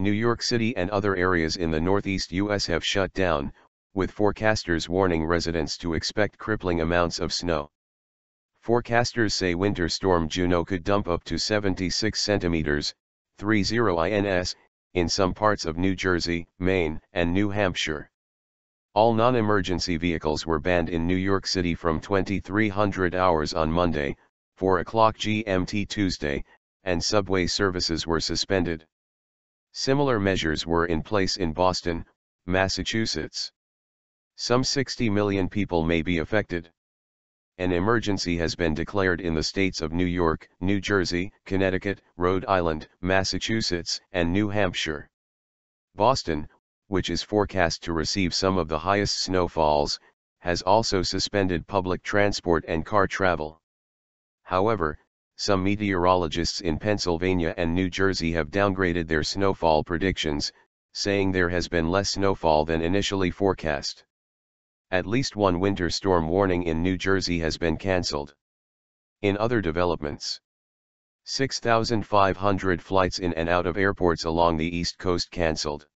New York City and other areas in the northeast U.S. have shut down, with forecasters warning residents to expect crippling amounts of snow. Forecasters say Winter Storm Juno could dump up to 76 centimeters, 30 ins, in some parts of New Jersey, Maine, and New Hampshire. All non-emergency vehicles were banned in New York City from 2300 hours on Monday, 4 o'clock GMT Tuesday, and subway services were suspended. Similar measures were in place in Boston, Massachusetts. Some 60 million people may be affected. An emergency has been declared in the states of New York, New Jersey, Connecticut, Rhode Island, Massachusetts, and New Hampshire. Boston, which is forecast to receive some of the highest snowfalls, has also suspended public transport and car travel. However, some meteorologists in Pennsylvania and New Jersey have downgraded their snowfall predictions, saying there has been less snowfall than initially forecast. At least one winter storm warning in New Jersey has been cancelled. In other developments, 6,500 flights in and out of airports along the East Coast cancelled.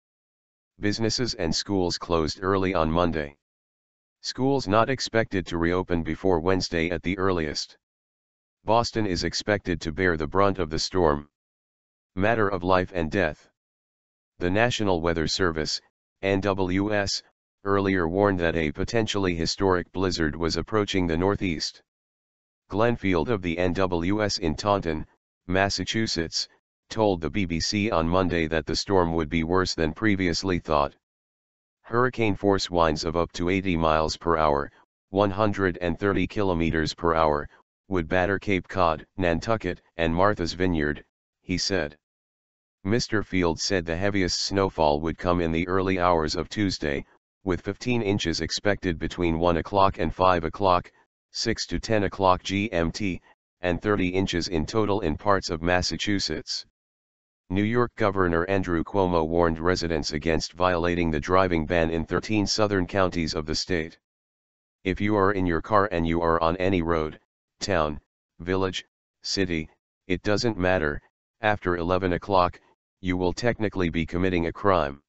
Businesses and schools closed early on Monday. Schools not expected to reopen before Wednesday at the earliest. Boston is expected to bear the brunt of the storm. Matter of life and death. The National Weather Service, NWS, earlier warned that a potentially historic blizzard was approaching the Northeast. Glenn Field of the NWS in Taunton, Massachusetts, told the BBC on Monday that the storm would be worse than previously thought. Hurricane force winds of up to 80 miles per hour, 130 kilometers per hour, would batter Cape Cod, Nantucket, and Martha's Vineyard, he said. Mr. Field said the heaviest snowfall would come in the early hours of Tuesday, with 15 inches expected between 1 o'clock and 5 o'clock, 6 to 10 o'clock GMT, and 30 inches in total in parts of Massachusetts. New York Governor Andrew Cuomo warned residents against violating the driving ban in 13 southern counties of the state. If you are in your car and you are on any road, town, village, city, it doesn't matter, after 11 o'clock, you will technically be committing a crime.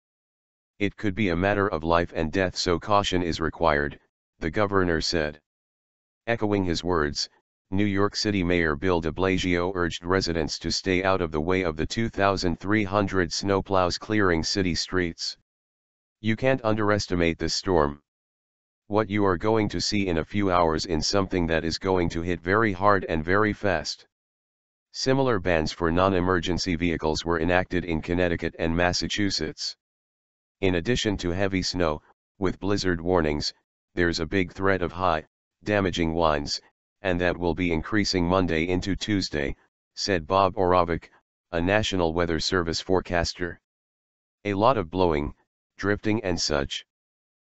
It could be a matter of life and death, so caution is required, the governor said. Echoing his words, New York City Mayor Bill de Blasio urged residents to stay out of the way of the 2,300 snowplows clearing city streets. You can't underestimate this storm. What you are going to see in a few hours is something that is going to hit very hard and very fast. Similar bans for non-emergency vehicles were enacted in Connecticut and Massachusetts. In addition to heavy snow, with blizzard warnings, there's a big threat of high, damaging winds, and that will be increasing Monday into Tuesday, said Bob Oravec, a National Weather Service forecaster. A lot of blowing, drifting and such.